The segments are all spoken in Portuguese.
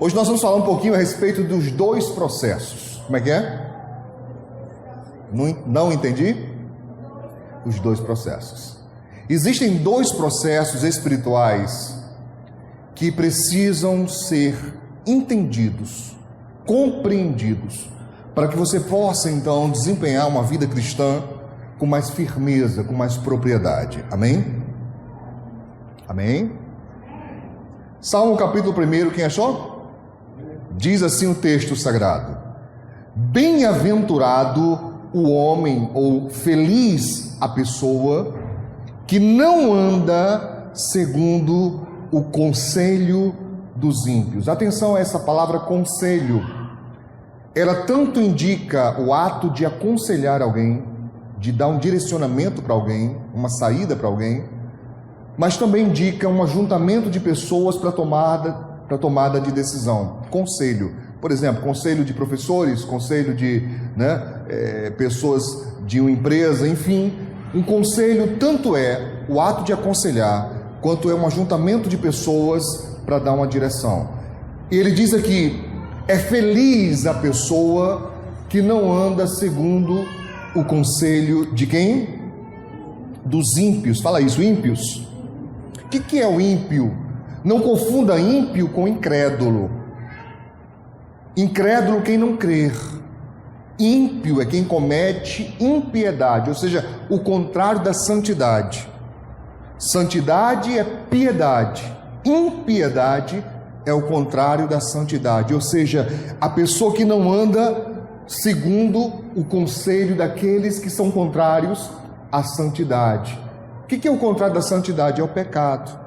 Hoje nós vamos falar um pouquinho a respeito dos dois processos. Como é que é? Não entendi? Os dois processos. Existem dois processos espirituais que precisam ser entendidos, compreendidos, para que você possa então desempenhar uma vida cristã com mais firmeza, com mais propriedade. Amém? Amém? Salmo capítulo 1, quem achou? Diz assim o texto sagrado: bem-aventurado o homem, ou feliz a pessoa, que não anda segundo o conselho dos ímpios. Atenção a essa palavra conselho. Ela tanto indica o ato de aconselhar alguém, de dar um direcionamento para alguém, uma saída para alguém, mas também indica um ajuntamento de pessoas para tomada de decisão. Conselho, por exemplo, conselho de professores, conselho de pessoas de uma empresa, enfim. Um conselho tanto é o ato de aconselhar, quanto é um ajuntamento de pessoas para dar uma direção. E ele diz aqui: é feliz a pessoa que não anda segundo o conselho de quem? Dos ímpios. Fala isso, ímpios. O que é o ímpio? Não confunda ímpio com incrédulo. Incrédulo quem não crer. Ímpio é quem comete impiedade, ou seja, o contrário da santidade. Santidade é piedade. Impiedade é o contrário da santidade, ou seja, a pessoa que não anda segundo o conselho daqueles que são contrários à santidade. O que é o contrário da santidade? É o pecado.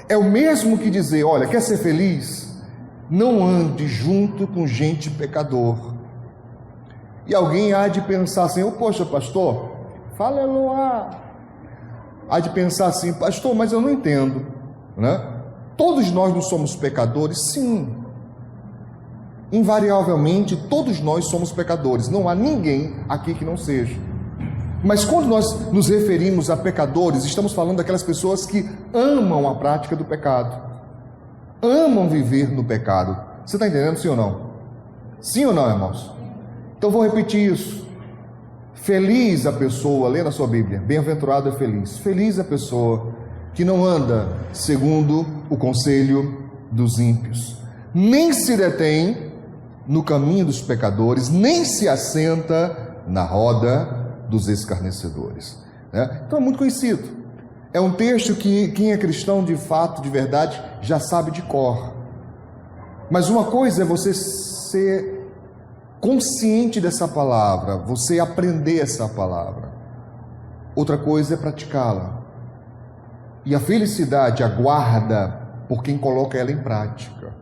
É o mesmo que dizer: olha, quer ser feliz? Não ande junto com gente pecador. E alguém há de pensar assim: poxa, pastor, fala Eloá. Há de pensar assim: pastor, mas eu não entendo, né? Todos nós não somos pecadores? Sim. Invariavelmente, todos nós somos pecadores. Não há ninguém aqui que não seja. Mas quando nós nos referimos a pecadores, estamos falando daquelas pessoas que amam a prática do pecado, amam viver no pecado. Você está entendendo, sim ou não? Sim ou não, irmãos? Então vou repetir isso. Feliz a pessoa, lê na sua Bíblia, bem-aventurado é feliz. Feliz a pessoa que não anda segundo o conselho dos ímpios, nem se detém no caminho dos pecadores, nem se assenta na roda dos escarnecedores. Então é muito conhecido. É um texto que quem é cristão de fato, de verdade, já sabe de cor. Mas uma coisa é você ser consciente dessa palavra, você aprender essa palavra. Outra coisa é praticá-la. E a felicidade aguarda por quem coloca ela em prática.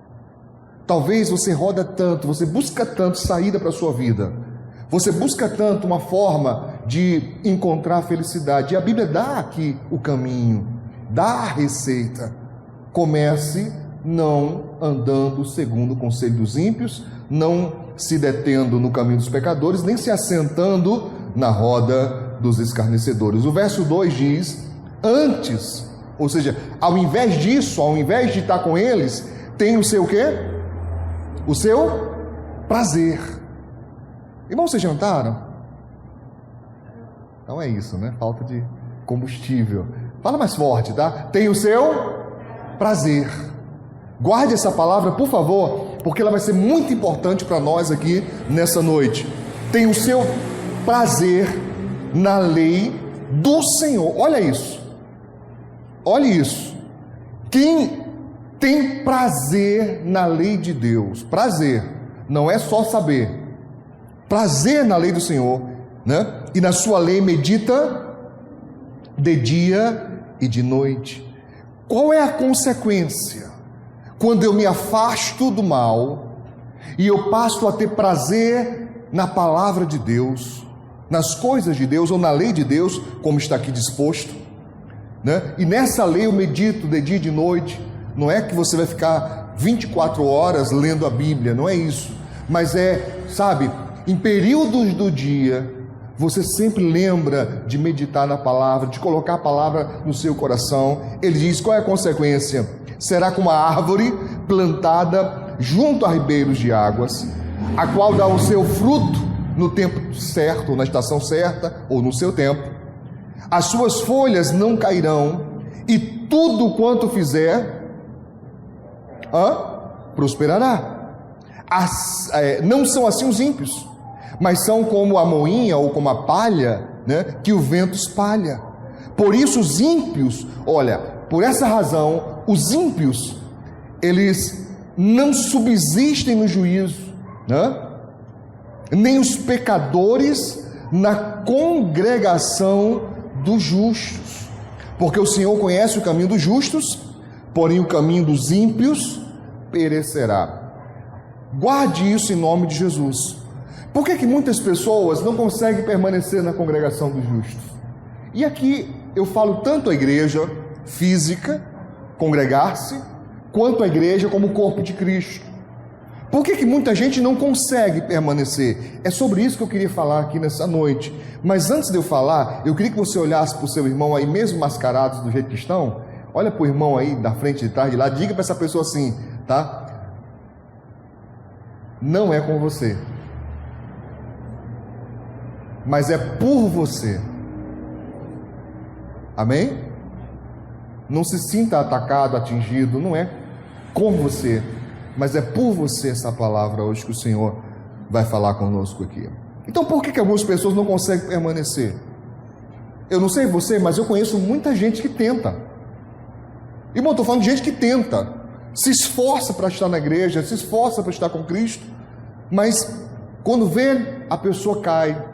Talvez você roda tanto, você busca tanto saída para a sua vida, você busca tanto uma forma de encontrar a felicidade. E a Bíblia dá aqui o caminho, dá a receita. Comece não andando segundo o conselho dos ímpios, não se detendo no caminho dos pecadores, nem se assentando na roda dos escarnecedores. O verso 2 diz: antes, ou seja, ao invés disso, ao invés de estar com eles, tem o seu quê? O seu prazer. Irmãos, vocês jantaram? Então é isso, né? Falta de combustível. Fala mais forte, tá? Tem o seu prazer. Guarde essa palavra, por favor, porque ela vai ser muito importante para nós aqui nessa noite. Tem o seu prazer na lei do Senhor. Olha isso. Olha isso. Quem tem prazer na lei de Deus, prazer, não é só saber, prazer na lei do Senhor, né? E na sua lei medita de dia e de noite. Qual é a consequência? Quando eu me afasto do mal e eu passo a ter prazer na palavra de Deus, nas coisas de Deus ou na lei de Deus, como está aqui disposto, né? E nessa lei eu medito de dia e de noite. Não é que você vai ficar 24 horas lendo a Bíblia, não é isso. Mas é, sabe, em períodos do dia, você sempre lembra de meditar na palavra, de colocar a palavra no seu coração. Ele diz: qual é a consequência? Será como uma árvore plantada junto a ribeiros de águas, a qual dá o seu fruto no tempo certo, ou na estação certa, ou no seu tempo. As suas folhas não cairão, e tudo quanto fizer, prosperará. Não são assim os ímpios, mas são como a moinha ou como a palha, né, que o vento espalha. Por isso os ímpios, olha, por essa razão, os ímpios, eles não subsistem no juízo, né? Nem os pecadores na congregação dos justos. Porque o Senhor conhece o caminho dos justos, porém o caminho dos ímpios perecerá. Guarde isso em nome de Jesus. Por que muitas pessoas não conseguem permanecer na congregação dos justos? E aqui eu falo tanto a igreja física, congregar-se, quanto a igreja como corpo de Cristo. Por que muita gente não consegue permanecer? É sobre isso que eu queria falar aqui nessa noite. Mas antes de eu falar, eu queria que você olhasse para o seu irmão aí, mesmo mascarados do jeito que estão. Olha para o irmão aí, da frente, de trás, de lá. Diga para essa pessoa assim, tá? Não é com você, mas é por você. Amém? Não se sinta atacado, atingido. Não é com você, mas é por você essa palavra hoje que o Senhor vai falar conosco aqui. Então por que algumas pessoas não conseguem permanecer? Eu não sei você, mas eu conheço muita gente que tenta. E bom, estou falando de gente que tenta, se esforça para estar na igreja, se esforça para estar com Cristo, mas quando vê, a pessoa cai.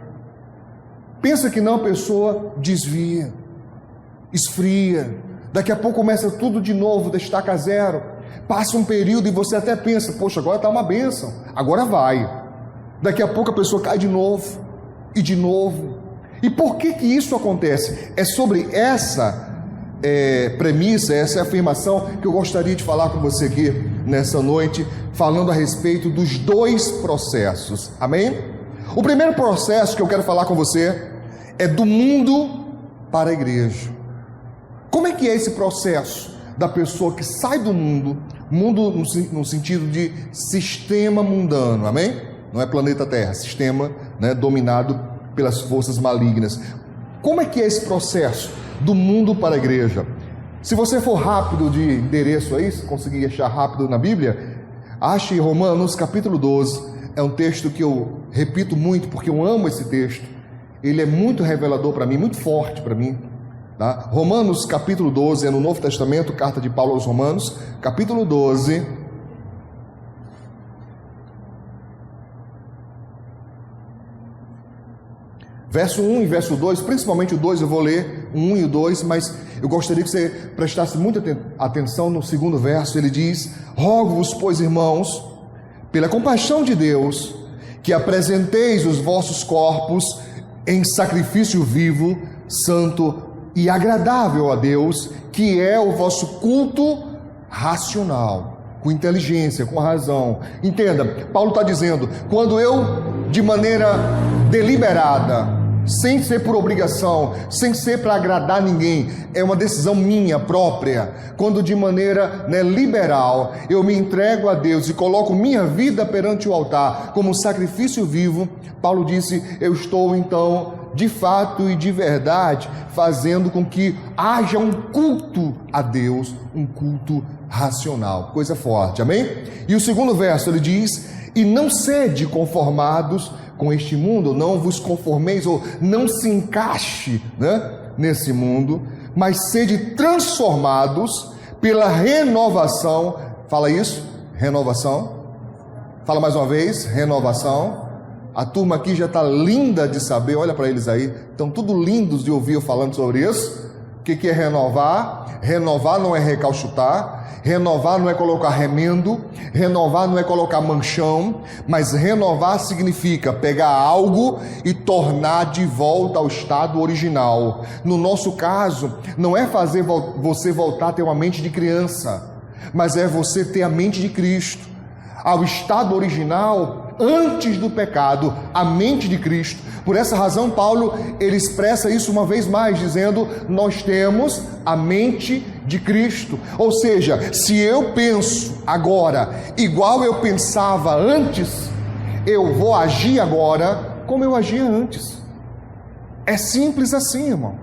Pensa que não, a pessoa desvia, esfria, daqui a pouco começa tudo de novo, destaca zero. Passa um período e você até pensa, poxa, agora está uma bênção, agora vai. Daqui a pouco a pessoa cai de novo, e de novo. E por que isso acontece? É sobre essa premissa, essa afirmação que eu gostaria de falar com você aqui nessa noite, falando a respeito dos dois processos, amém? O primeiro processo que eu quero falar com você é do mundo para a igreja. Como é que é esse processo da pessoa que sai do mundo no sentido de sistema mundano, amém? Não é planeta Terra, sistema, né, dominado pelas forças malignas. Como é que é esse processo do mundo para a igreja? Se você for rápido de endereço aí, se conseguir achar rápido na Bíblia, ache Romanos capítulo 12, é um texto que eu repito muito, porque eu amo esse texto, ele é muito revelador para mim, muito forte para mim, tá? Romanos capítulo 12, é no Novo Testamento, carta de Paulo aos Romanos, capítulo 12, verso 1 e verso 2, principalmente o 2, eu vou ler o 1 e o 2, mas eu gostaria que você prestasse muita atenção no segundo verso. Ele diz: rogo-vos, pois, irmãos, pela compaixão de Deus, que apresenteis os vossos corpos em sacrifício vivo, santo e agradável a Deus, que é o vosso culto racional, com inteligência, com razão. Entenda, Paulo está dizendo, quando eu, de maneira deliberada, sem ser por obrigação, sem ser para agradar ninguém, é uma decisão minha própria, quando de maneira liberal eu me entrego a Deus e coloco minha vida perante o altar como sacrifício vivo, Paulo disse, eu estou então de fato e de verdade fazendo com que haja um culto a Deus, um culto racional, coisa forte, amém? E o segundo verso ele diz, e não sede conformados com este mundo, não vos conformeis, ou não se encaixe, nesse mundo, mas sede transformados pela renovação. Fala isso, renovação. Fala mais uma vez, renovação. A turma aqui já está linda de saber, olha para eles aí, estão tudo lindos de ouvir eu falando sobre isso. O que é renovar? Renovar não é recalchutar, renovar não é colocar remendo, renovar não é colocar manchão, mas renovar significa pegar algo e tornar de volta ao estado original. No nosso caso, não é fazer você voltar a ter uma mente de criança, mas é você ter a mente de Cristo, ao estado original antes do pecado, a mente de Cristo. Por essa razão, Paulo, ele expressa isso uma vez mais, dizendo, nós temos a mente de Cristo. Ou seja, se eu penso agora igual eu pensava antes, eu vou agir agora como eu agia antes. É simples assim, irmão.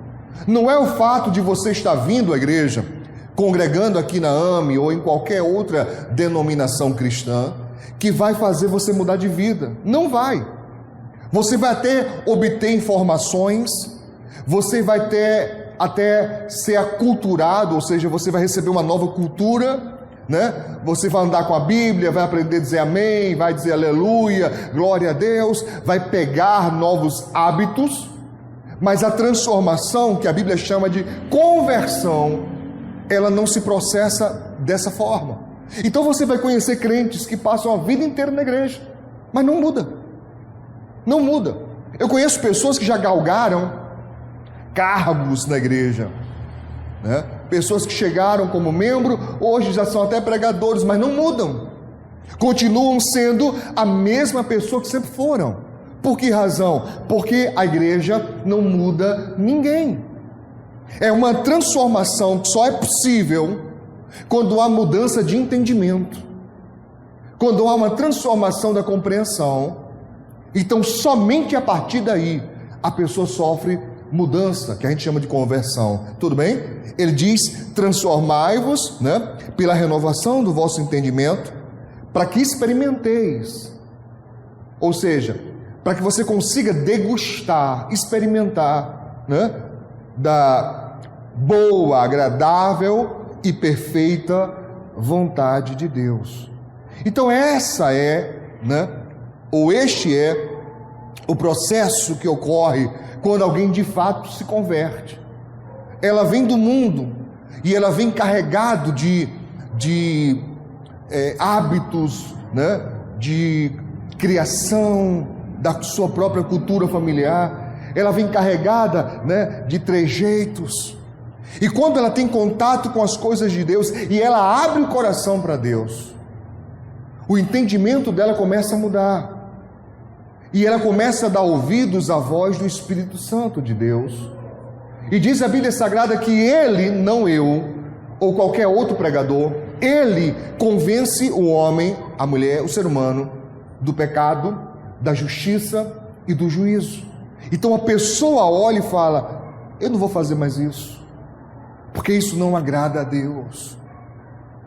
Não é o fato de você estar vindo à igreja, congregando aqui na AME ou em qualquer outra denominação cristã, que vai fazer você mudar de vida. Não vai. Você vai até obter informações, você vai até ser aculturado, ou seja, você vai receber uma nova cultura, né? Você vai andar com a Bíblia, vai aprender a dizer amém, vai dizer aleluia, glória a Deus, vai pegar novos hábitos, mas a transformação, que a Bíblia chama de conversão, ela não se processa dessa forma. Então você vai conhecer crentes que passam a vida inteira na igreja, mas não muda. Não muda. Eu conheço pessoas que já galgaram cargos na igreja, né? Pessoas que chegaram como membro, hoje já são até pregadores, mas não mudam. Continuam sendo a mesma pessoa que sempre foram. Por que razão? Porque a igreja não muda ninguém. É uma transformação que só é possível quando há mudança de entendimento, quando há uma transformação da compreensão. Então somente a partir daí a pessoa sofre mudança, que a gente chama de conversão. Tudo bem? Ele diz: transformai-vos, né, pela renovação do vosso entendimento, para que experimenteis. Ou seja, para que você consiga degustar, experimentar, né, da boa, agradável e perfeita vontade de Deus. Então essa é, né, ou este é o processo que ocorre quando alguém de fato se converte. Ela vem do mundo e ela vem carregado de hábitos, né, de criação da sua própria cultura familiar. Ela vem carregada, né, de trejeitos. E quando ela tem contato com as coisas de Deus e ela abre o coração para Deus, o entendimento dela começa a mudar. E ela começa a dar ouvidos à voz do Espírito Santo de Deus. E diz a Bíblia Sagrada que ele, não eu, ou qualquer outro pregador, ele convence o homem, a mulher, o ser humano, do pecado, da justiça e do juízo. Então a pessoa olha e fala: eu não vou fazer mais isso, porque isso não agrada a Deus.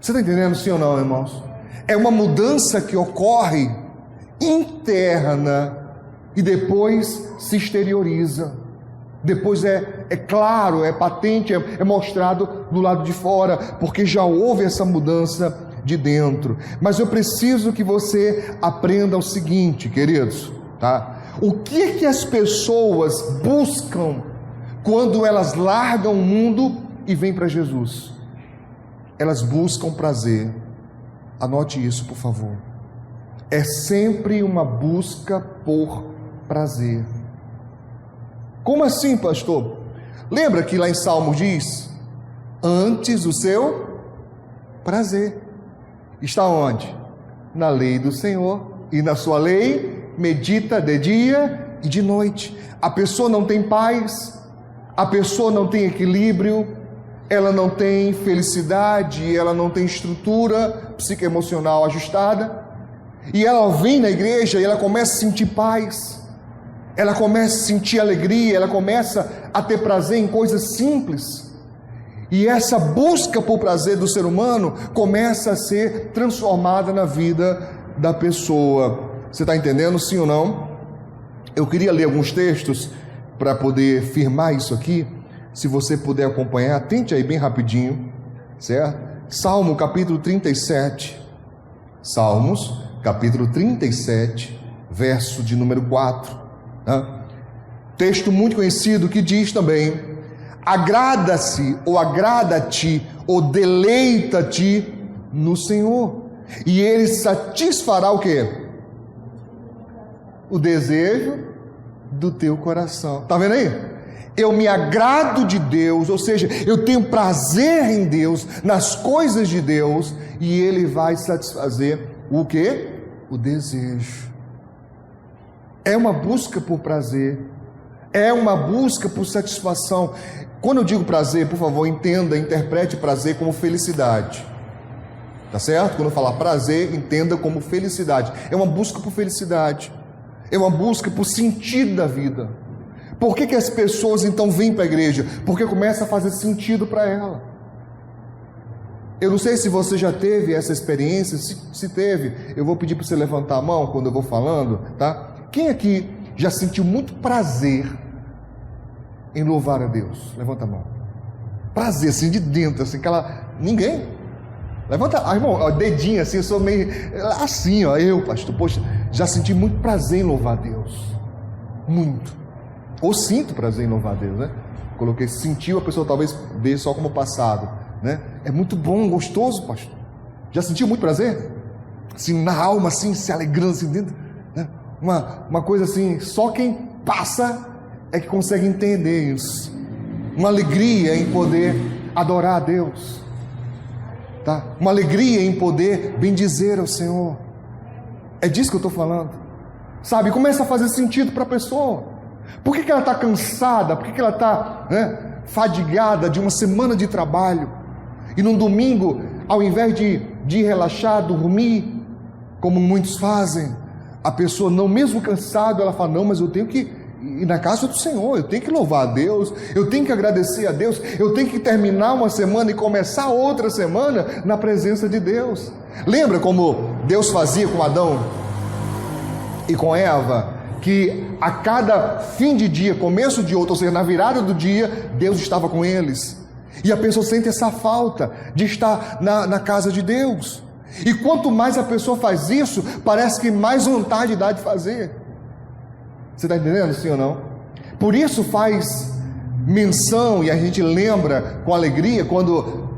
Você está entendendo, sim ou não, irmãos? É uma mudança que ocorre interna e depois se exterioriza. Depois é claro, é patente, é mostrado do lado de fora, porque já houve essa mudança de dentro. Mas eu preciso que você aprenda o seguinte, queridos, tá? O que as pessoas buscam quando elas largam o mundo e vêm para Jesus? Elas buscam prazer. Anote isso, por favor. É sempre uma busca por prazer. Como assim, pastor? Lembra que lá em Salmos diz: antes o seu prazer está onde? Na lei do Senhor, e na sua lei medita de dia e de noite. A pessoa não tem paz, a pessoa não tem equilíbrio, ela não tem felicidade, ela não tem estrutura psicoemocional ajustada, e ela vem na igreja e ela começa a sentir paz, ela começa a sentir alegria, ela começa a ter prazer em coisas simples, e essa busca por prazer do ser humano começa a ser transformada na vida da pessoa. Você está entendendo, sim ou não? Eu queria ler alguns textos para poder firmar isso aqui. Se você puder acompanhar, atente aí bem rapidinho, certo? Salmo capítulo 37, Salmos capítulo 37, verso de número 4, né? Texto muito conhecido que diz também: agrada-se ou agrada-te ou deleita-te no Senhor, e Ele satisfará o quê? O desejo do teu coração. Está vendo aí? Eu me agrado de Deus, ou seja, eu tenho prazer em Deus, nas coisas de Deus, e Ele vai satisfazer o quê? O desejo. É uma busca por prazer, é uma busca por satisfação. Quando eu digo prazer, por favor, entenda, interprete prazer como felicidade. Tá certo? Quando eu falar prazer, entenda como felicidade. É uma busca por felicidade. É uma busca por sentido da vida. Por que as pessoas então vêm para a igreja? Porque começa a fazer sentido para ela. Eu não sei se você já teve essa experiência. Se teve, eu vou pedir para você levantar a mão quando eu vou falando, tá? Quem aqui já sentiu muito prazer em louvar a Deus? Levanta a mão. Prazer, assim, de dentro, assim, aquela... Ninguém? Levanta, irmão, ó, dedinho assim, eu sou meio assim, ó, eu, pastor, poxa, já senti muito prazer em louvar a Deus. Muito. Ou sinto prazer em louvar a Deus, né? Coloquei sentiu, a pessoa talvez veja só como passado, né? É muito bom, gostoso, pastor. Já sentiu muito prazer? Assim, na alma, assim, se alegrando assim dentro, né? Uma coisa assim, só quem passa é que consegue entender isso. Uma alegria em poder adorar a Deus. Tá? Uma alegria em poder bendizer ao Senhor. É disso que eu estou falando. Sabe, começa a fazer sentido para a pessoa. Por que ela está cansada? Por que ela está, né, fadigada de uma semana de trabalho? E num domingo, ao invés de relaxar, dormir, como muitos fazem, a pessoa não, mesmo cansada, ela fala, não, mas eu tenho que ir na casa do Senhor, eu tenho que louvar a Deus, eu tenho que agradecer a Deus, eu tenho que terminar uma semana e começar outra semana na presença de Deus. Lembra como Deus fazia com Adão e com Eva, que a cada fim de dia, começo de outro, ou seja, na virada do dia, Deus estava com eles, e a pessoa sente essa falta de estar na casa de Deus, e quanto mais a pessoa faz isso, parece que mais vontade dá de fazer. Você está entendendo, sim ou não? Por isso faz menção, e a gente lembra com alegria, quando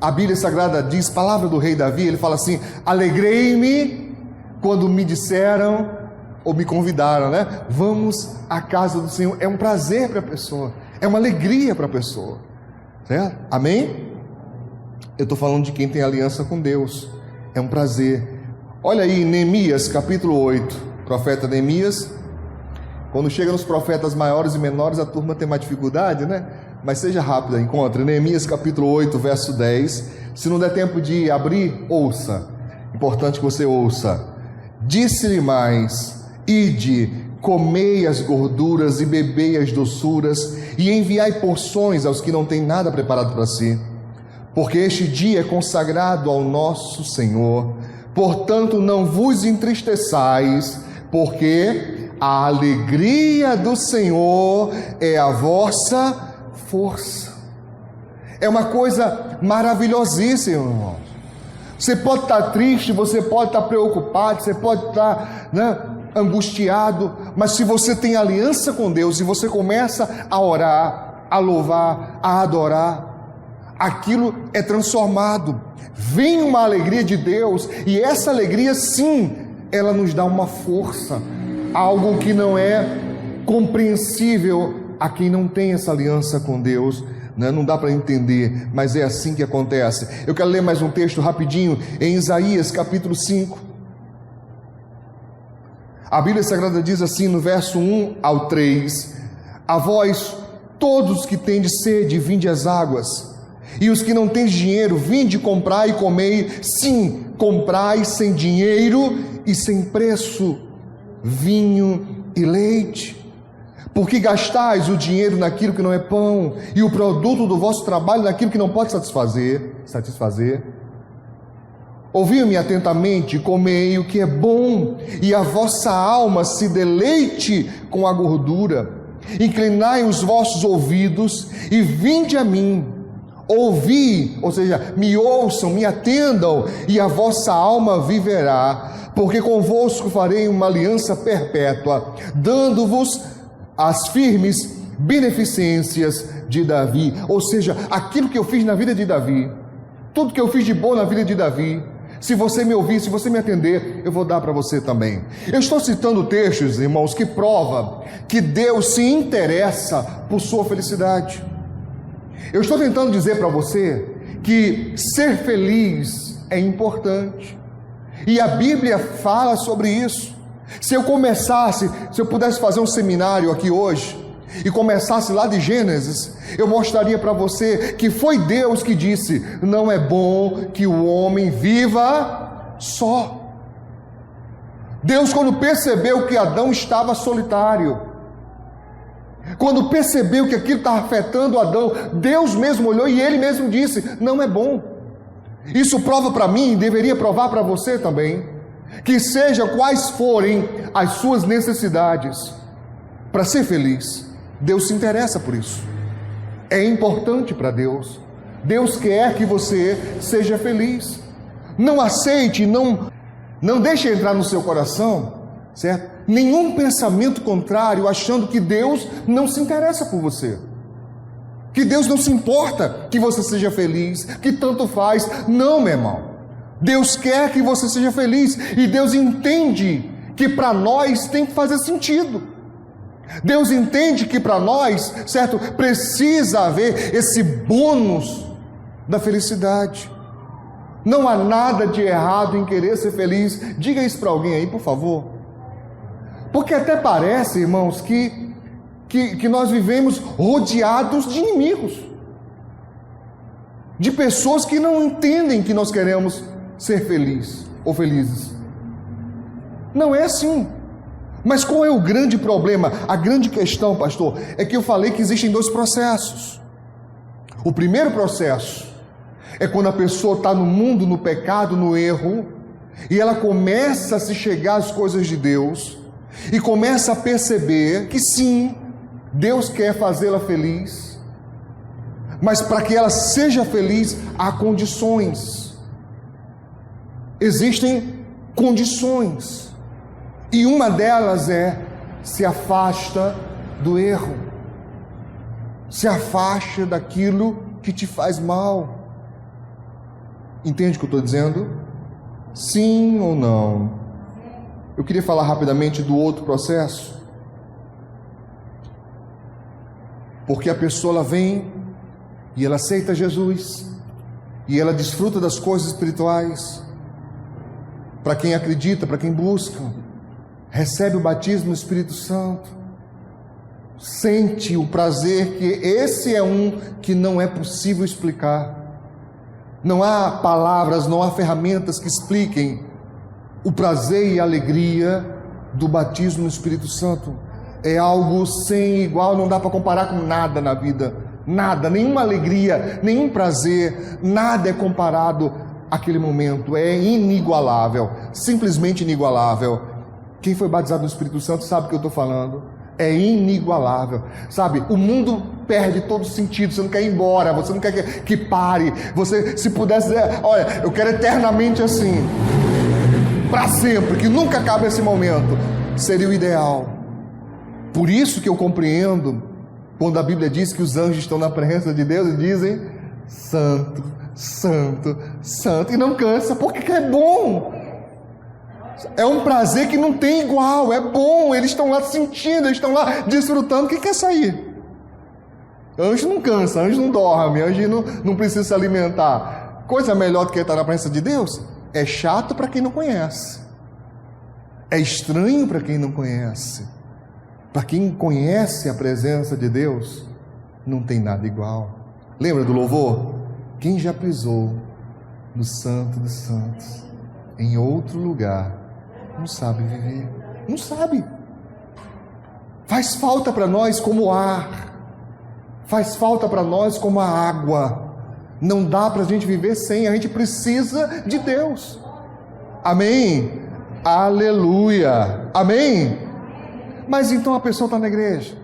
a Bíblia Sagrada diz, palavra do rei Davi, ele fala assim, alegrei-me quando me disseram, ou me convidaram, né? Vamos à casa do Senhor. É um prazer para a pessoa, é uma alegria para a pessoa, certo? Amém? Eu estou falando de quem tem aliança com Deus, é um prazer. Olha aí, Neemias capítulo 8, profeta Neemias. Quando chega nos profetas maiores e menores, a turma tem mais dificuldade, né? Mas seja rápido, encontre Neemias capítulo 8, verso 10. Se não der tempo de abrir, ouça. Importante que você ouça. Disse-lhe mais, ide, comei as gorduras e bebei as doçuras, e enviai porções aos que não têm nada preparado para si. Porque este dia é consagrado ao nosso Senhor. Portanto, não vos entristeçais, porque a alegria do Senhor é a vossa força. É uma coisa maravilhosíssima, irmãos. Você pode estar triste, você pode estar preocupado, você pode estar, né, angustiado, mas se você tem aliança com Deus e você começa a orar, a louvar, a adorar, aquilo é transformado. Vem uma alegria de Deus, e essa alegria, sim, ela nos dá uma força, algo que não é compreensível a quem não tem essa aliança com Deus, né? Não dá para entender, mas é assim que acontece. Eu quero ler mais um texto rapidinho, em Isaías capítulo 5. A Bíblia Sagrada diz assim no verso 1 ao 3: a vós todos que tendes sede, vinde às águas, e os que não têm dinheiro, vinde comprai e comei. Sim, comprai sem dinheiro e sem preço vinho e leite. Porque gastais o dinheiro naquilo que não é pão, e o produto do vosso trabalho naquilo que não pode satisfazer. Ouvi-me atentamente, comei o que é bom, e a vossa alma se deleite com a gordura. Inclinai os vossos ouvidos e vinde a mim. Ouvi, ou seja, me ouçam, me atendam, e a vossa alma viverá, porque convosco farei uma aliança perpétua, dando-vos as firmes beneficências de Davi. Ou seja, aquilo que eu fiz na vida de Davi, tudo que eu fiz de bom na vida de Davi, se você me ouvir, se você me atender, eu vou dar para você também. Eu estou citando textos, irmãos, que provam que Deus se interessa por sua felicidade. Eu estou tentando dizer para você que ser feliz é importante, e a Bíblia fala sobre isso. Se eu pudesse fazer um seminário aqui hoje, e começasse lá de Gênesis, eu mostraria para você que foi Deus que disse: não é bom que o homem viva só. Deus, quando percebeu que Adão estava solitário, quando percebeu que aquilo estava afetando Adão, Deus mesmo olhou e Ele mesmo disse: não é bom. Isso prova para mim, deveria provar para você também, que seja quais forem as suas necessidades, para ser feliz, Deus se interessa por isso. É importante para Deus. Deus quer que você seja feliz. Não aceite, não deixe entrar no seu coração, certo? Nenhum pensamento contrário, achando que Deus não se interessa por você, que Deus não se importa que você seja feliz, que tanto faz. Não, meu irmão. Deus quer que você seja feliz, e Deus entende que para nós tem que fazer sentido. Deus entende que para nós, certo, precisa haver esse bônus da felicidade. Não há nada de errado em querer ser feliz. Diga isso para alguém aí, por favor. Porque até parece, irmãos, que nós vivemos rodeados de inimigos, de pessoas que não entendem que nós queremos ser felizes ou felizes. Não é assim. Mas qual é o grande problema? A grande questão, pastor, é que eu falei que existem dois processos. O primeiro processo é quando a pessoa está no mundo, no pecado, no erro, e ela começa a se chegar às coisas de Deus, e começa a perceber que sim, Deus quer fazê-la feliz, mas para que ela seja feliz, há condições. Existem condições, e uma delas é: se afasta do erro, se afasta daquilo que te faz mal. Entende o que eu estou dizendo? Sim ou não? Eu queria falar rapidamente do outro processo, porque a pessoa ela vem e ela aceita Jesus, e ela desfruta das coisas espirituais. Para quem acredita, para quem busca, recebe o batismo no Espírito Santo, sente o prazer, que esse é um que não é possível explicar. Não há palavras, não há ferramentas que expliquem o prazer e a alegria do batismo no Espírito Santo. É algo sem igual, não dá para comparar com nada na vida. Nada, nenhuma alegria, nenhum prazer, nada é comparado àquele momento. É inigualável, simplesmente inigualável. Quem foi batizado no Espírito Santo sabe o que eu estou falando. É inigualável, sabe? O mundo perde todo sentido. Você não quer ir embora, você não quer que pare. Você, se pudesse dizer: olha, eu quero eternamente assim, para sempre, que nunca acabe esse momento, seria o ideal. Por isso que eu compreendo quando a Bíblia diz que os anjos estão na presença de Deus e dizem: santo, santo, santo, e não cansa, porque é bom. É um prazer que não tem igual, é bom, eles estão lá sentindo, eles estão lá desfrutando. Quem quer sair? Anjo não cansa, anjo não dorme, anjo não precisa se alimentar. Coisa melhor do que estar na presença de Deus? É chato para quem não conhece, é estranho para quem não conhece. Para quem conhece a presença de Deus, não tem nada igual. Lembra do louvor? Quem já pisou no Santo dos Santos, em outro lugar, não sabe viver, não sabe. Faz falta para nós como o ar, faz falta para nós como a água. Não dá para a gente viver sem, a gente precisa de Deus. Amém? Aleluia, amém? Mas então a pessoa está na igreja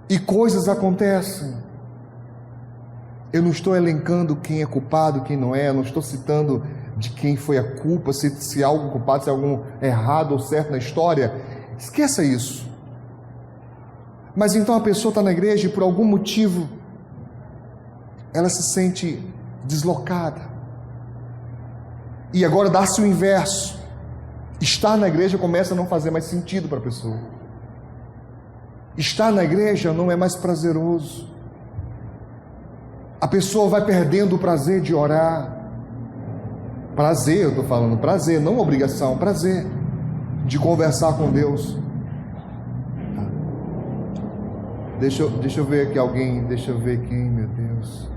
e coisas acontecem. Eu não estou elencando quem é culpado, quem não é, eu não estou citando de quem foi a culpa, se há algum culpado, se há algum errado ou certo na história. Esqueça isso. Mas então a pessoa está na igreja e por algum motivo ela se sente deslocada. E agora dá-se o inverso. Estar na igreja começa a não fazer mais sentido para a pessoa. Estar na igreja não é mais prazeroso. A pessoa vai perdendo o prazer de orar. Prazer, eu estou falando prazer, não obrigação, prazer de conversar com Deus. Deixa eu ver aqui alguém. Deixa eu ver quem, meu Deus.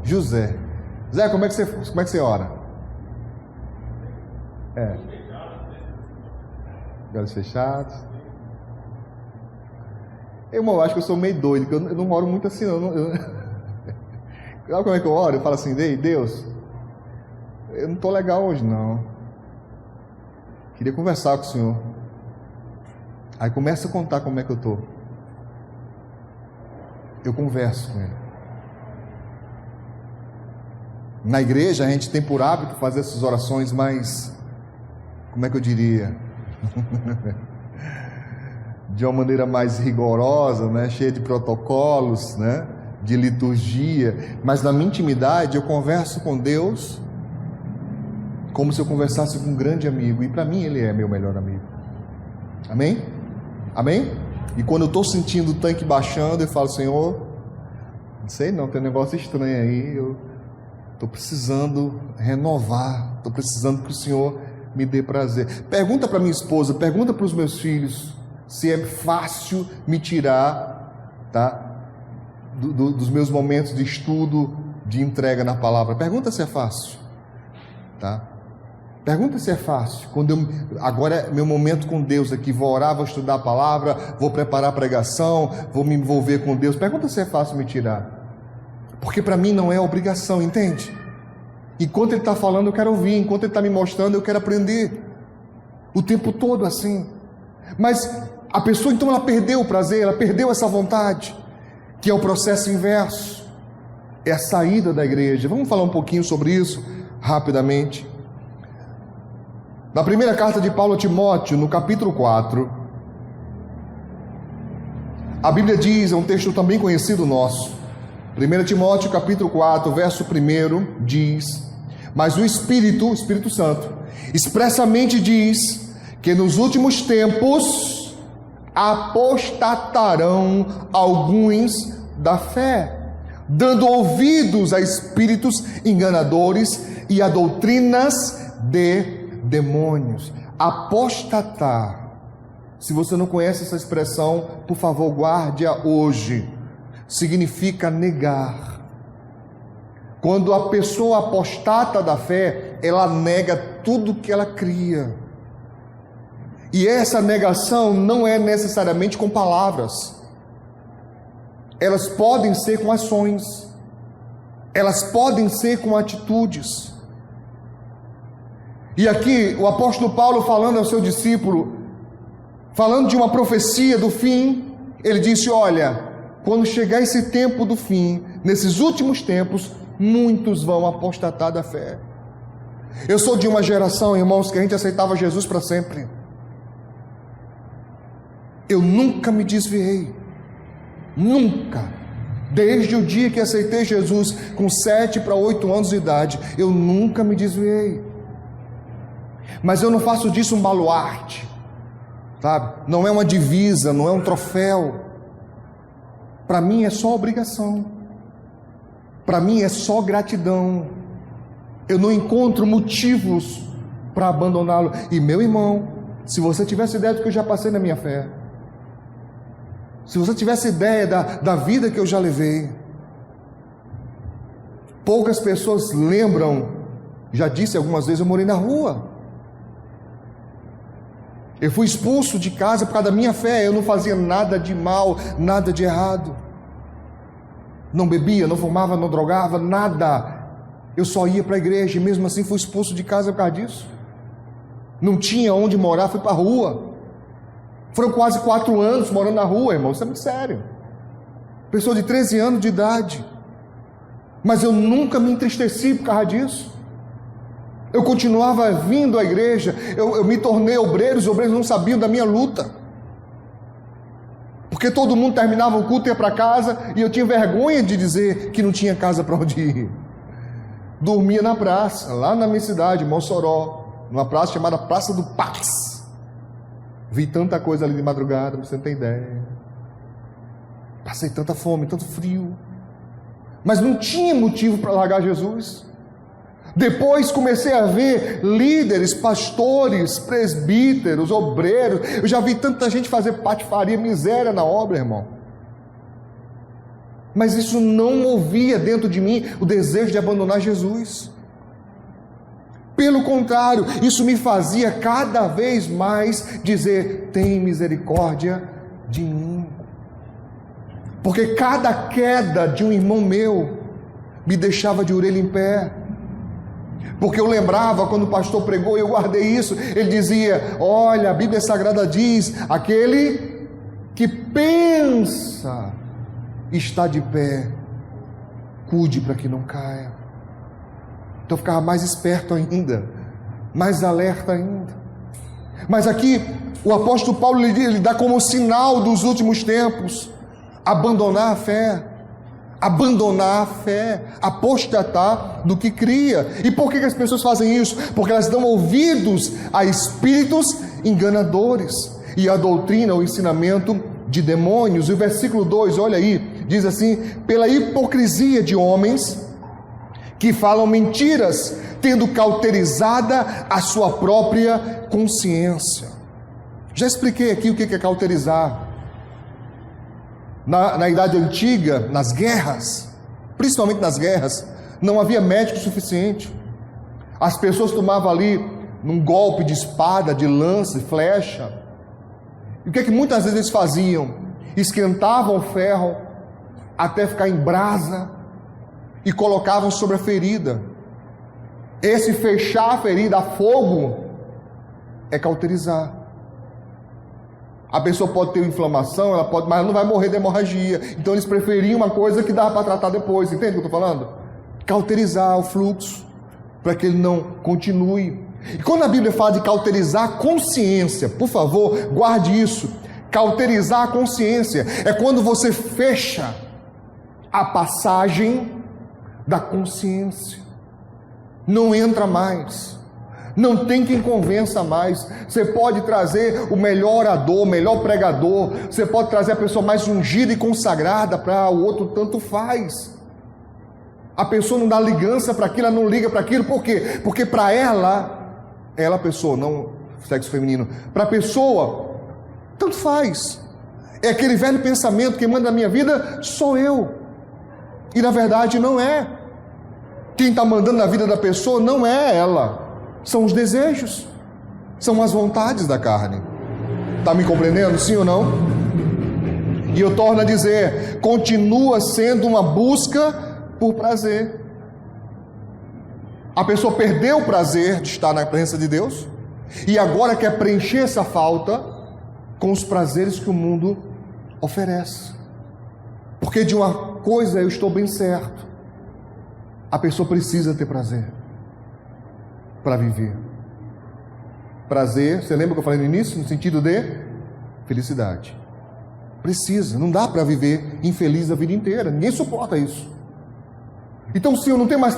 José. Zé, como é que você ora? Olhos fechados. Eu acho que eu sou meio doido, que eu não oro muito assim, não. Sabe como é que eu oro? Eu falo assim, Deus, eu não estou legal hoje, não. Queria conversar com o Senhor. Aí começa a contar como é que eu estou. Eu converso com Ele. Na igreja a gente tem por hábito fazer essas orações mais, como é que eu diria? De uma maneira mais rigorosa, né? Cheia de protocolos, né? De liturgia. Mas na minha intimidade eu converso com Deus como se eu conversasse com um grande amigo. E para mim Ele é meu melhor amigo. Amém? Amém? E quando eu estou sentindo o tanque baixando, eu falo, Senhor, não sei não, tem um negócio estranho aí, eu estou precisando renovar, estou precisando que o Senhor me dê prazer. Pergunta para minha esposa, pergunta para os meus filhos, se é fácil me tirar, tá, dos meus momentos de estudo, de entrega na palavra. Pergunta se é fácil, tá? Pergunta se é fácil. Agora é meu momento com Deus aqui, vou orar, vou estudar a palavra, vou preparar a pregação, vou me envolver com Deus. Pergunta se é fácil me tirar. Porque para mim não é obrigação, entende? Enquanto Ele está falando, eu quero ouvir. Enquanto Ele está me mostrando, eu quero aprender. O tempo todo assim. Mas a pessoa então ela perdeu o prazer, ela perdeu essa vontade, que é o processo inverso. É a saída da igreja. Vamos falar um pouquinho sobre isso rapidamente. Na primeira carta de Paulo a Timóteo, no capítulo 4, a Bíblia diz, é um texto também conhecido nosso, 1 Timóteo capítulo 4, verso 1, diz, mas o Espírito Santo, expressamente diz, que nos últimos tempos, apostatarão alguns da fé, dando ouvidos a espíritos enganadores e a doutrinas de demônios. Apostatar, se você não conhece essa expressão, por favor guarde-a hoje, significa negar. Quando a pessoa apostata da fé, ela nega tudo que ela cria, e essa negação não é necessariamente com palavras, elas podem ser com ações, elas podem ser com atitudes. E aqui o apóstolo Paulo, falando ao seu discípulo, falando de uma profecia do fim, ele disse, olha, quando chegar esse tempo do fim, nesses últimos tempos, muitos vão apostatar da fé. Eu sou de uma geração, irmãos, que a gente aceitava Jesus para sempre. Eu nunca me desviei, nunca. Desde o dia que aceitei Jesus, com 7 para 8 anos de idade, eu nunca me desviei. Mas eu não faço disso um baluarte, sabe? Não é uma divisa, não é um troféu. Para mim é só obrigação. Para mim é só gratidão. Eu não encontro motivos para abandoná-lo. E meu irmão, se você tivesse ideia do que eu já passei na minha fé, se você tivesse ideia da vida que eu já levei, poucas pessoas lembram. Já disse algumas vezes, eu morei na rua. Eu fui expulso de casa por causa da minha fé. Eu não fazia nada de mal, nada de errado. Não bebia, não fumava, não drogava, nada. Eu só ia para a igreja e mesmo assim fui expulso de casa por causa disso. Não tinha onde morar, fui para a rua. Foram quase 4 anos morando na rua, irmão. Isso é muito sério. Pessoa de 13 anos de idade. Mas eu nunca me entristeci por causa disso. Eu continuava vindo à igreja, eu me tornei obreiro, os obreiros não sabiam da minha luta, porque todo mundo terminava o culto e ia para casa, e eu tinha vergonha de dizer que não tinha casa para onde ir. Dormia na praça, lá na minha cidade, Mossoró, numa praça chamada Praça do Pax. Vi tanta coisa ali de madrugada, você não tem ideia. Passei tanta fome, tanto frio, mas não tinha motivo para largar Jesus. Depois comecei a ver líderes, pastores, presbíteros, obreiros. Eu já vi tanta gente fazer patifaria, miséria na obra, irmão. Mas isso não movia dentro de mim o desejo de abandonar Jesus. Pelo contrário, isso me fazia cada vez mais dizer: tem misericórdia de mim. Porque cada queda de um irmão meu me deixava de orelha em pé. Porque eu lembrava quando o pastor pregou, e eu guardei isso, ele dizia: olha, a Bíblia Sagrada diz, aquele que pensa está de pé, cuide para que não caia. Então eu ficava mais esperto ainda, mais alerta ainda. Mas aqui o apóstolo Paulo ele dá como sinal dos últimos tempos: abandonar a fé. Abandonar a fé, apostatar do que cria. E por que as pessoas fazem isso? Porque elas dão ouvidos a espíritos enganadores e a doutrina, o ensinamento de demônios. E o versículo 2, olha aí, diz assim: pela hipocrisia de homens que falam mentiras, tendo cauterizada a sua própria consciência. Já expliquei aqui o que é cauterizar. Na Idade Antiga, nas guerras, principalmente nas guerras, não havia médico suficiente. As pessoas tomavam ali num golpe de espada, de lança, de flecha. E o que muitas vezes eles faziam? Esquentavam o ferro até ficar em brasa e colocavam sobre a ferida. Esse fechar a ferida a fogo é cauterizar. A pessoa pode ter inflamação, mas ela não vai morrer de hemorragia. Então eles preferiam uma coisa que dava para tratar depois. Entende o que eu estou falando? Cauterizar o fluxo, para que ele não continue. E quando a Bíblia fala de cauterizar a consciência, por favor, guarde isso. Cauterizar a consciência é quando você fecha a passagem da consciência. Não entra mais. Não tem quem convença mais. Você pode trazer o melhor orador, o melhor pregador, você pode trazer a pessoa mais ungida e consagrada, para o outro tanto faz. A pessoa não dá ligança para aquilo, ela não liga para aquilo. Por quê? Porque para ela, pessoa, não sexo feminino, para a pessoa, tanto faz. É aquele velho pensamento: que manda na minha vida sou eu. E na verdade não é. Quem está mandando na vida da pessoa não é ela. São os desejos, são as vontades da carne. Está me compreendendo, sim ou não? E eu torno a dizer: continua sendo uma busca por prazer. A pessoa perdeu o prazer de estar na presença de Deus e agora quer preencher essa falta com os prazeres que o mundo oferece. Porque de uma coisa eu estou bem certo: a pessoa precisa ter prazer para viver. Prazer, você lembra que eu falei no início? No sentido de felicidade. Precisa, não dá para viver infeliz a vida inteira. Ninguém suporta isso. Então, se eu não tenho mais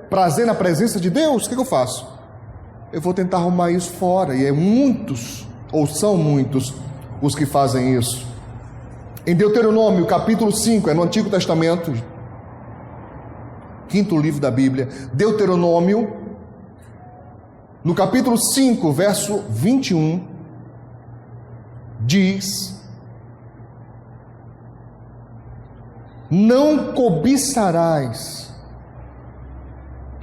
prazer na presença de Deus, o que eu faço? Eu vou tentar arrumar isso fora. E muitos, ou são muitos, os que fazem isso. Em Deuteronômio, capítulo 5, é no Antigo Testamento, quinto livro da Bíblia. Deuteronômio, no capítulo 5, verso 21, diz: não cobiçarás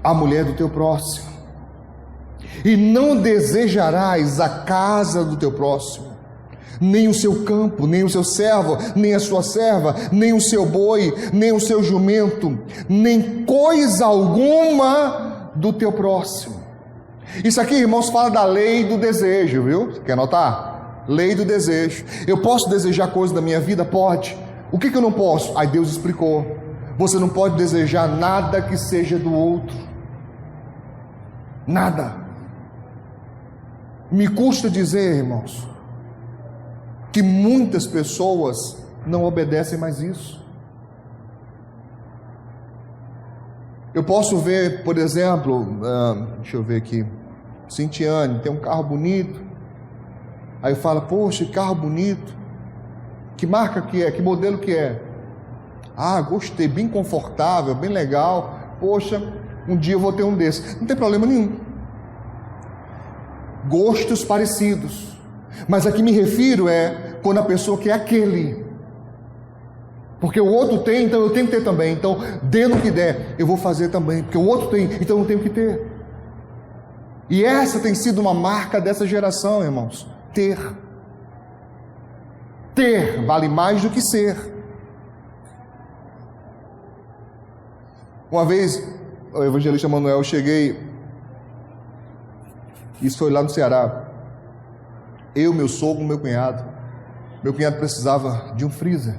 a mulher do teu próximo, e não desejarás a casa do teu próximo, nem o seu campo, nem o seu servo, nem a sua serva, nem o seu boi, nem o seu jumento, nem coisa alguma do teu próximo. Isso aqui, irmãos, fala da lei do desejo, viu? Quer anotar? Lei do desejo. Eu posso desejar coisas da minha vida? Pode. O que eu não posso? Aí Deus explicou: você não pode desejar nada que seja do outro. Nada. Me custa dizer, irmãos, que muitas pessoas não obedecem mais isso. Eu posso ver, por exemplo, deixa eu ver aqui, Cintiane tem um carro bonito. Aí eu falo: poxa, que carro bonito. Que marca que é? Que modelo que é? Ah, gostei, bem confortável, bem legal. Poxa, Um dia eu vou ter um desses. Não tem problema nenhum. Gostos parecidos. Mas a que me refiro é quando a pessoa quer aquele. Porque o outro tem, então eu tenho que ter também. Então, dê no que der, eu vou fazer também. Porque o outro tem, então eu tenho que ter. E essa tem sido uma marca dessa geração, irmãos. Ter. Ter vale mais do que ser. Uma vez, o evangelista Manuel, eu cheguei, isso foi lá no Ceará, eu, meu sogro, meu cunhado precisava de um freezer,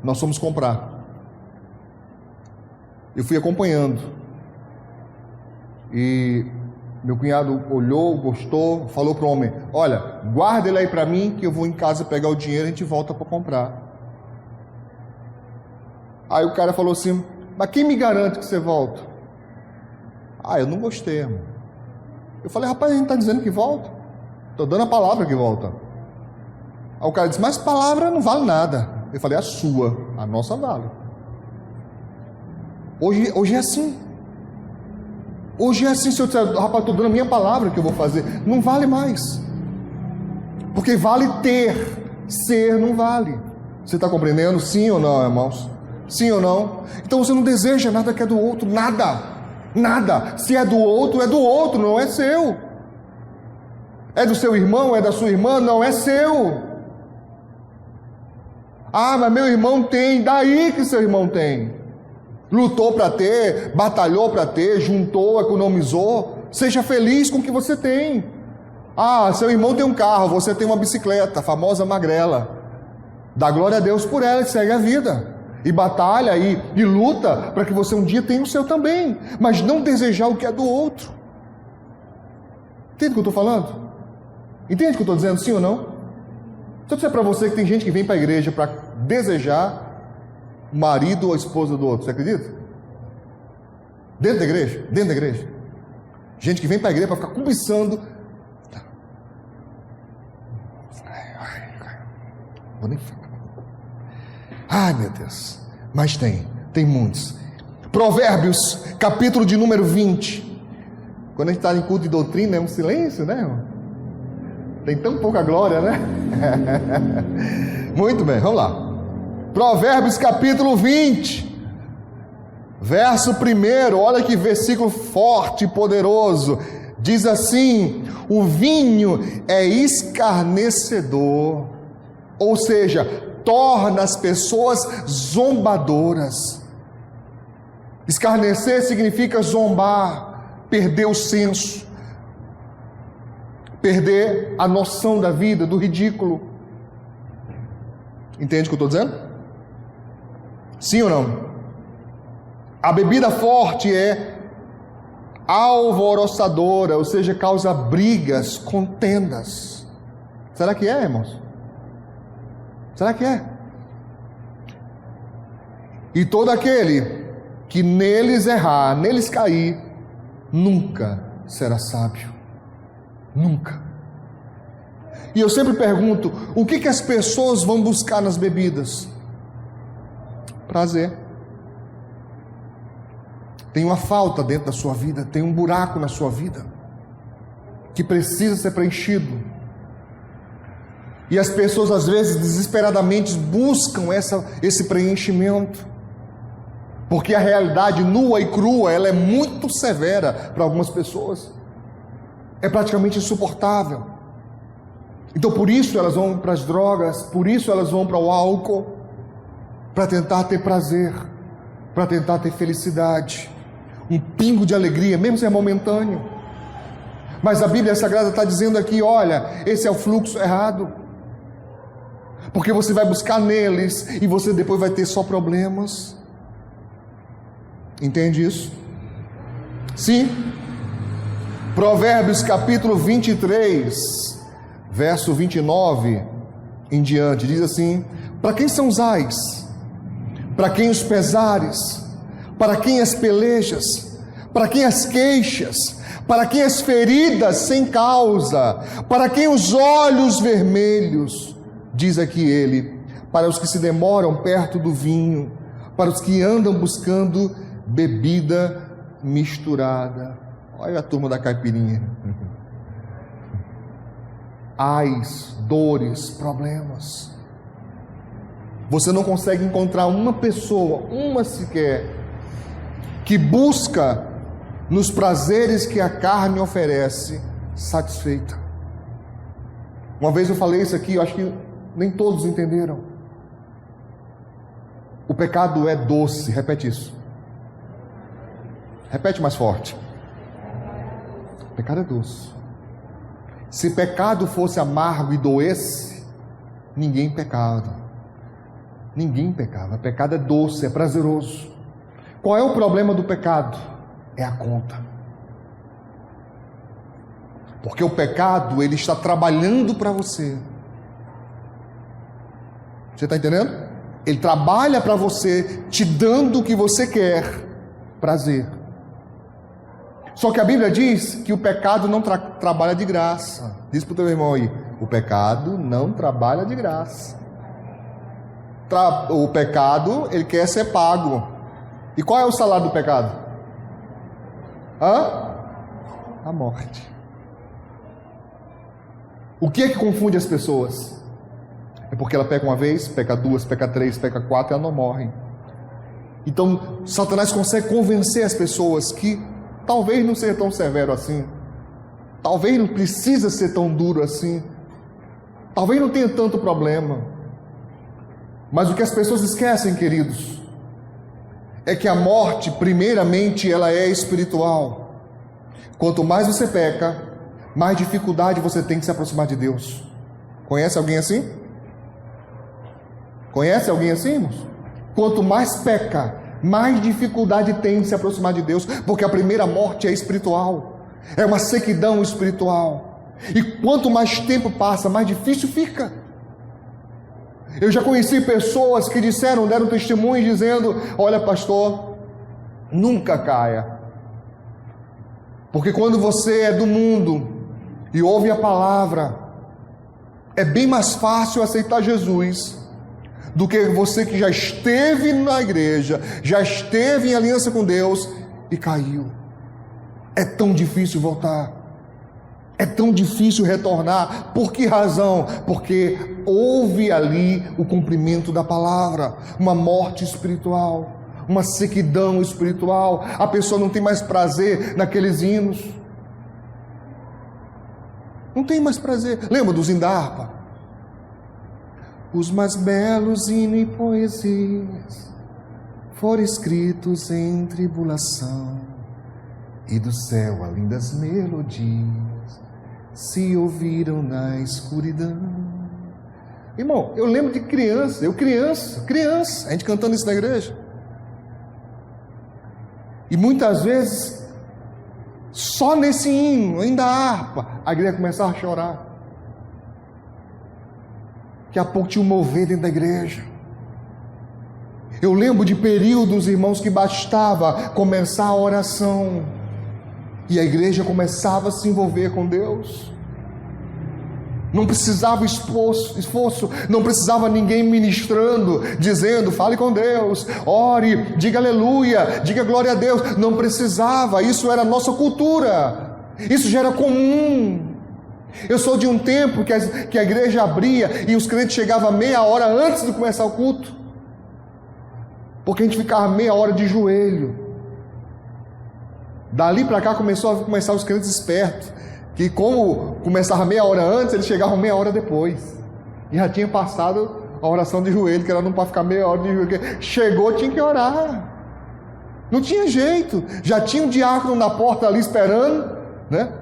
nós fomos comprar, eu fui acompanhando, e meu cunhado olhou, gostou, falou para o homem, olha, guarda ele aí para mim, que eu vou em casa pegar o dinheiro e a gente volta para comprar. Aí o cara falou assim, mas quem me garante que você volta? Ah, eu não gostei, irmão. Eu falei, rapaz, a gente está dizendo que volta. Estou dando a palavra que volta. Aí o cara disse, mas palavra não vale nada. Eu falei, a sua, a nossa vale. Hoje é assim. Hoje é assim, se eu disser, rapaz, estou dando a minha palavra que eu vou fazer. Não vale mais. Porque vale ter, ser não vale. Você está compreendendo? Sim ou não, irmãos? Sim ou não? Então você não deseja nada que é do outro, nada, nada. Se é do outro, não é seu. É do seu irmão, é da sua irmã, não é seu. Ah, mas meu irmão tem, daí que seu irmão tem. Lutou para ter, batalhou para ter, juntou, economizou. Seja feliz com o que você tem. Ah, seu irmão tem um carro, você tem uma bicicleta, a famosa magrela. Dá glória a Deus por ela e segue a vida. E batalha e luta para que você um dia tenha o seu também, mas não desejar o que é do outro. Entende o que eu estou falando? Entende o que eu estou dizendo, sim ou não? Se eu disser para você que tem gente que vem para a igreja para desejar o marido ou a esposa do outro, você acredita? Dentro da igreja? Dentro da igreja. Gente que vem para a igreja para ficar cobiçando. Vou nem falar. Ai, meu Deus. Mas tem muitos. Provérbios, capítulo de número 20. Quando a gente está em culto de doutrina, é um silêncio, né, irmão? Tem tão pouca glória, né? Muito bem, vamos lá. Provérbios, capítulo 20. Verso 1, olha que versículo forte e poderoso. Diz assim: o vinho é escarnecedor, ou seja, torna as pessoas zombadoras. Escarnecer significa zombar, perder o senso, perder a noção da vida, do ridículo. Entende o que eu estou dizendo? Sim ou não? A bebida forte é alvoroçadora, ou seja, causa brigas, contendas. Será que é, irmãos? Será que é? E todo aquele que neles errar, neles cair, nunca será sábio. Nunca. E eu sempre pergunto, o que as pessoas vão buscar nas bebidas? Prazer. Tem uma falta dentro da sua vida, tem um buraco na sua vida, que precisa ser preenchido. E as pessoas às vezes desesperadamente buscam esse preenchimento, porque a realidade nua e crua, ela é muito severa para algumas pessoas, é praticamente insuportável. Então por isso elas vão para as drogas, por isso elas vão para o álcool, para tentar ter prazer, para tentar ter felicidade, um pingo de alegria, mesmo se é momentâneo. Mas a Bíblia Sagrada está dizendo aqui, olha, esse é o fluxo errado, porque você vai buscar neles e você depois vai ter só problemas. Entende isso? Sim. Provérbios capítulo 23, verso 29 em diante, diz assim: para quem são os ais? Para quem os pesares? Para quem as pelejas? Para quem as queixas? Para quem as feridas sem causa? Para quem os olhos vermelhos? Diz aqui ele: para os que se demoram perto do vinho, para os que andam buscando bebida misturada. Olha a turma da caipirinha. Ais, dores, problemas. Você não consegue encontrar uma pessoa, uma sequer, que busca nos prazeres que a carne oferece, satisfeita. Uma vez eu falei isso aqui, eu acho que nem todos entenderam. O pecado é doce, repete isso. Repete mais forte. O pecado é doce. Se pecado fosse amargo e doesse, ninguém pecava. Ninguém pecava. Pecado é doce, é prazeroso. Qual é o problema do pecado? É a conta. Porque o pecado, ele está trabalhando para você. Você está entendendo? Ele trabalha para você, te dando o que você quer, prazer. Só que a Bíblia diz que o pecado não trabalha de graça. Diz para o teu irmão aí, o pecado não trabalha de graça. O pecado, ele quer ser pago. E qual é o salário do pecado? A morte. O que é que confunde as pessoas? É porque ela peca uma vez, peca duas, peca três, peca quatro e ela não morre. Então, Satanás consegue convencer as pessoas que talvez não seja tão severo assim, talvez não precisa ser tão duro assim, talvez não tenha tanto problema. Mas o que as pessoas esquecem, queridos, é que a morte, primeiramente, ela é espiritual. Quanto mais você peca, mais dificuldade você tem de se aproximar de Deus. Conhece alguém assim? Conhece alguém assim, irmãos? Quanto mais peca, mais dificuldade tem de se aproximar de Deus, porque a primeira morte é espiritual, é uma sequidão espiritual. E quanto mais tempo passa, mais difícil fica. Eu já conheci pessoas que deram testemunho dizendo: olha, pastor, nunca caia. Porque quando você é do mundo e ouve a palavra, é bem mais fácil aceitar Jesus do que você que já esteve na igreja, já esteve em aliança com Deus e caiu. É tão difícil voltar. É tão difícil retornar. Por que razão? Porque houve ali o cumprimento da palavra, uma morte espiritual, uma sequidão espiritual. A pessoa não tem mais prazer naqueles hinos. Não tem mais prazer. Lembra dos hinos da harpa? Os mais belos hinos e poesias foram escritos em tribulação, e do céu a lindas melodias se ouviram na escuridão. Irmão, eu lembro de criança, a gente cantando isso na igreja. E muitas vezes, só nesse hino, ainda a harpa, a igreja começava a chorar. Daqui a pouco tinha um mover dentro da igreja. Eu lembro de períodos, irmãos, que bastava começar a oração e a igreja começava a se envolver com Deus. Não precisava esforço, não precisava ninguém ministrando, dizendo: fale com Deus, ore, diga aleluia, diga glória a Deus. Não precisava, isso era a nossa cultura, isso já era comum. Eu sou de um tempo que a igreja abria e os crentes chegavam meia hora antes de começar o culto, porque a gente ficava meia hora de joelho. Dali para cá começar os crentes espertos, que como começava meia hora antes, eles chegavam meia hora depois, e já tinha passado a oração de joelho, que era não para ficar meia hora de joelho. Chegou, tinha que orar, não tinha jeito. Já tinha um diácono na porta ali esperando, né?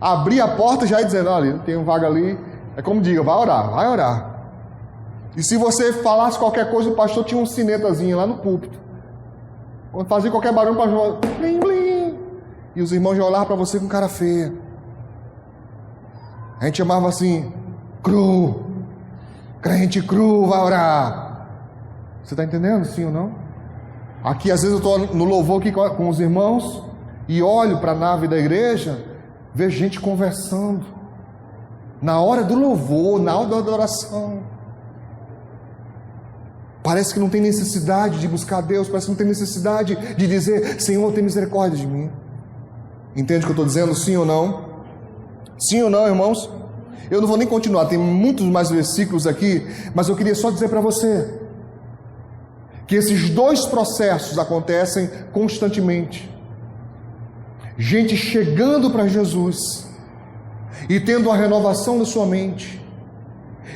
Abria a porta já ia dizendo: olha, tem um vaga ali. É como diga, vai orar. E se você falasse qualquer coisa, o pastor tinha um sinetazinho lá no púlpito. Quando fazia qualquer barulho, o pastor blim, blim, e os irmãos já olhavam para você com cara feia. A gente chamava assim: cru, crente cru, vai orar. Você está entendendo, sim ou não? Aqui às vezes eu estou no louvor aqui com os irmãos e olho para a nave da igreja, vejo gente conversando na hora do louvor, na hora da adoração. Parece que não tem necessidade de buscar a Deus, parece que não tem necessidade de dizer: Senhor, tem misericórdia de mim. Entende o que eu estou dizendo? Sim ou não? Sim ou não, irmãos? Eu não vou nem continuar, tem muitos mais versículos aqui, mas eu queria só dizer para você que esses dois processos acontecem constantemente. Gente chegando para Jesus e tendo a renovação da sua mente,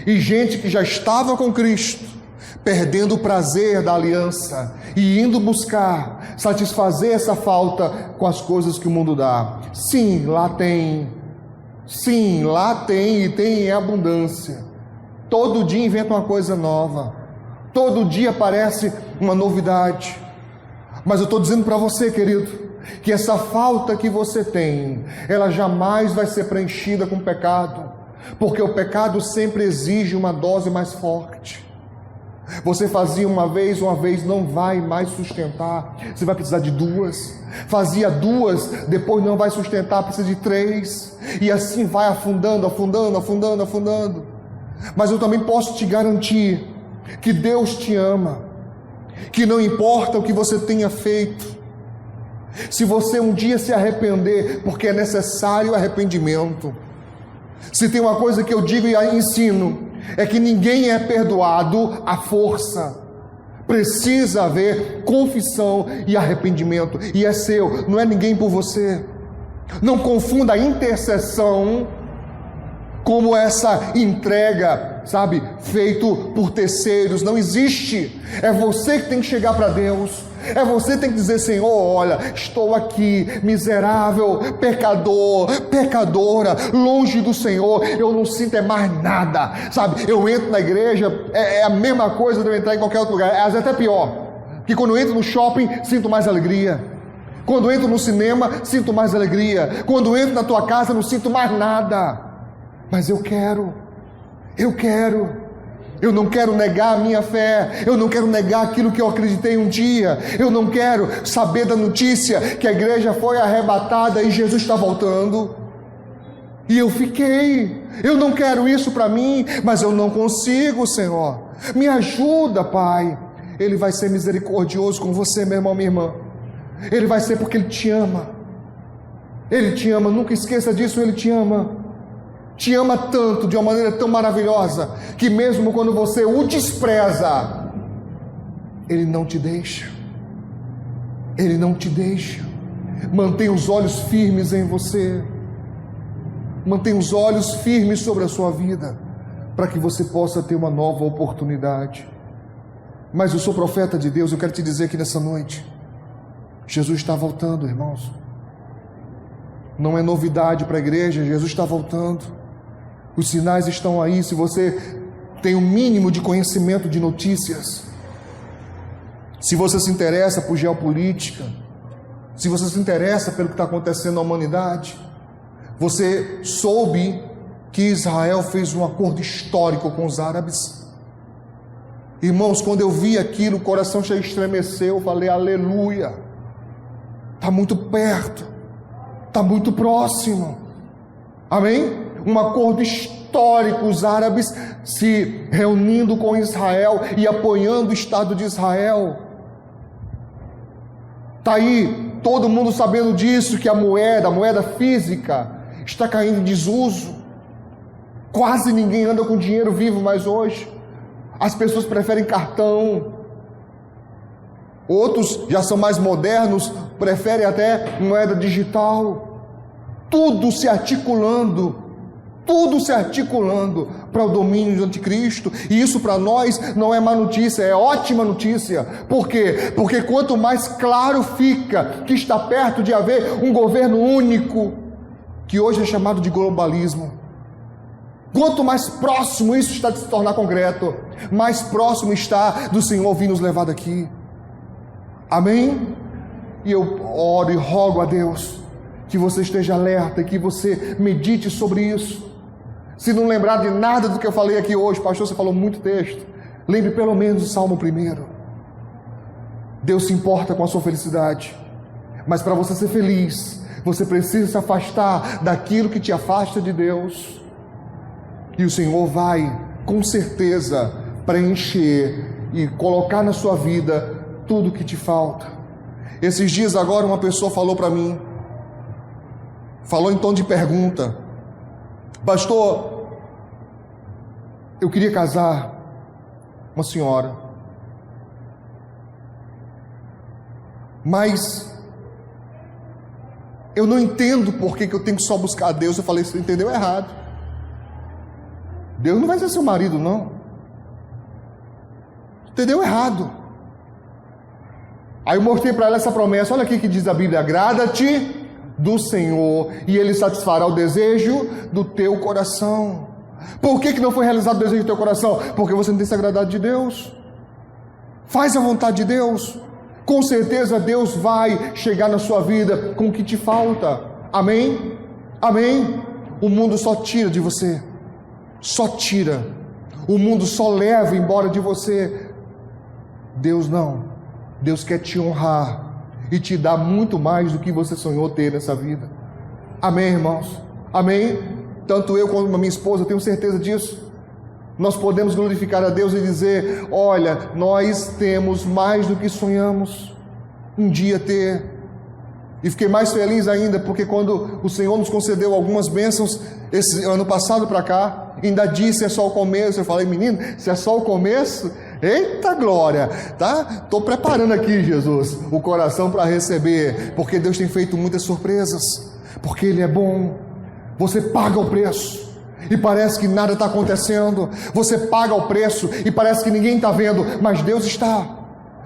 e gente que já estava com Cristo, perdendo o prazer da aliança e indo buscar satisfazer essa falta com as coisas que o mundo dá. Sim, lá tem e tem em abundância. Todo dia inventa uma coisa nova, todo dia aparece uma novidade. Mas eu estou dizendo para você, querido, que essa falta que você tem, ela jamais vai ser preenchida com pecado, porque o pecado sempre exige uma dose mais forte. Você fazia uma vez não vai mais sustentar, você vai precisar de duas. Fazia duas, depois não vai sustentar, precisa de três, e assim vai afundando. Mas eu também posso te garantir que Deus te ama, que não importa o que você tenha feito, se você um dia se arrepender, porque é necessário arrependimento. Se tem uma coisa que eu digo e ensino, é que ninguém é perdoado à força. Precisa haver confissão e arrependimento, e é seu, não é ninguém por você. Não confunda a intercessão como essa entrega, sabe, feito por terceiros. Não existe. É você que tem que chegar para Deus. É você que tem que dizer: Senhor, olha, estou aqui, miserável, pecador, pecadora, longe do Senhor, eu não sinto mais nada, sabe? Eu entro na igreja, é a mesma coisa de eu entrar em qualquer outro lugar, às vezes até pior, que quando eu entro no shopping, sinto mais alegria. Quando eu entro no cinema, sinto mais alegria. Quando eu entro na tua casa, não sinto mais nada. Mas eu não quero negar a minha fé, eu não quero negar aquilo que eu acreditei um dia, eu não quero saber da notícia que a igreja foi arrebatada e Jesus está voltando, e eu não quero isso para mim, mas eu não consigo, Senhor, me ajuda, Pai. Ele vai ser misericordioso com você, meu irmão, minha irmã, Ele vai ser porque Ele te ama, nunca esqueça disso, Ele te ama tanto, de uma maneira tão maravilhosa, que mesmo quando você o despreza, Ele não te deixa, mantém os olhos firmes em você, mantém os olhos firmes sobre a sua vida, para que você possa ter uma nova oportunidade. Mas eu sou profeta de Deus, eu quero te dizer que nessa noite, Jesus está voltando, irmãos, não é novidade para a igreja, Jesus está voltando. Os sinais estão aí. Se você tem um mínimo de conhecimento de notícias, se você se interessa por geopolítica, se você se interessa pelo que está acontecendo na humanidade, você soube que Israel fez um acordo histórico com os árabes. Irmãos, quando eu vi aquilo, o coração já estremeceu. Eu falei: aleluia, está muito perto, está muito próximo. Amém? Um acordo histórico, os árabes se reunindo com Israel e apoiando o Estado de Israel. Está aí todo mundo sabendo disso, que a moeda física está caindo em desuso. Quase ninguém anda com dinheiro vivo mais hoje. As pessoas preferem cartão. Outros já são mais modernos, preferem até moeda digital. Tudo se articulando para o domínio do anticristo. E isso para nós não é má notícia, é ótima notícia. Por quê? Porque quanto mais claro fica que está perto de haver um governo único, que hoje é chamado de globalismo, quanto mais próximo isso está de se tornar concreto, mais próximo está do Senhor vir nos levar daqui. Amém? E eu oro e rogo a Deus que você esteja alerta, que você medite sobre isso. Se não lembrar de nada do que eu falei aqui hoje, pastor, você falou muito texto, lembre pelo menos o Salmo 1. Deus se importa com a sua felicidade, mas para você ser feliz, você precisa se afastar daquilo que te afasta de Deus, e o Senhor vai, com certeza, preencher e colocar na sua vida tudo que te falta. Esses dias agora uma pessoa falou para mim, falou em tom de pergunta: pastor, eu queria casar uma senhora, mas eu não entendo por que eu tenho que só buscar a Deus. Eu falei: você entendeu errado. Deus não vai ser seu marido, não. Entendeu errado. Aí eu mostrei para ela essa promessa. Olha aqui que diz a Bíblia: agrada-te do Senhor e Ele satisfará o desejo do teu coração. Por que não foi realizado o desejo do teu coração? Porque você não tem se agradado de Deus. Faz a vontade de Deus. Com certeza Deus vai chegar na sua vida com o que te falta. Amém? Amém? O mundo só tira de você. Só tira. O mundo só leva embora de você. Deus não. Deus quer te honrar e te dar muito mais do que você sonhou ter nessa vida. Amém, irmãos? Amém? Tanto eu como a minha esposa, eu tenho certeza disso. Nós podemos glorificar a Deus e dizer: olha, nós temos mais do que sonhamos um dia ter. E fiquei mais feliz ainda, porque quando o Senhor nos concedeu algumas bênçãos, esse ano passado para cá, ainda disse: é só o começo. Eu falei: menino, se é só o começo, eita glória, tá? Estou preparando aqui, Jesus, o coração para receber, porque Deus tem feito muitas surpresas, porque Ele é bom. Você paga o preço e parece que nada está acontecendo. Você paga o preço e parece que ninguém está vendo, mas Deus está.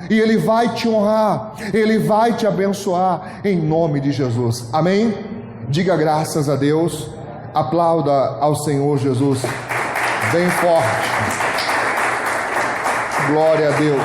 E Ele vai te honrar, Ele vai te abençoar, em nome de Jesus. Amém? Diga graças a Deus. Aplauda ao Senhor Jesus bem forte. Glória a Deus.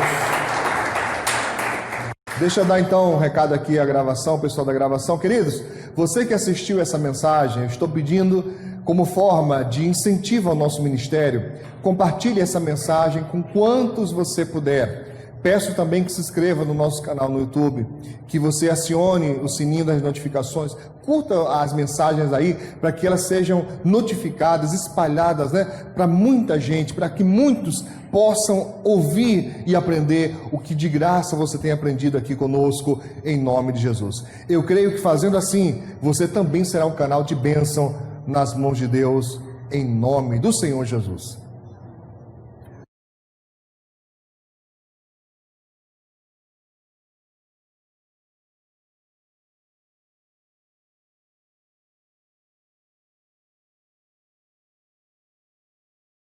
Deixa eu dar então um recado aqui à gravação, pessoal da gravação. Queridos, você que assistiu essa mensagem, eu estou pedindo, como forma de incentivo ao nosso ministério, compartilhe essa mensagem com quantos você puder. Peço também que se inscreva no nosso canal no YouTube, que você acione o sininho das notificações, curta as mensagens aí, para que elas sejam notificadas, espalhadas, para muita gente, para que muitos possam ouvir e aprender o que de graça você tem aprendido aqui conosco, em nome de Jesus. Eu creio que fazendo assim, você também será um canal de bênção nas mãos de Deus, em nome do Senhor Jesus.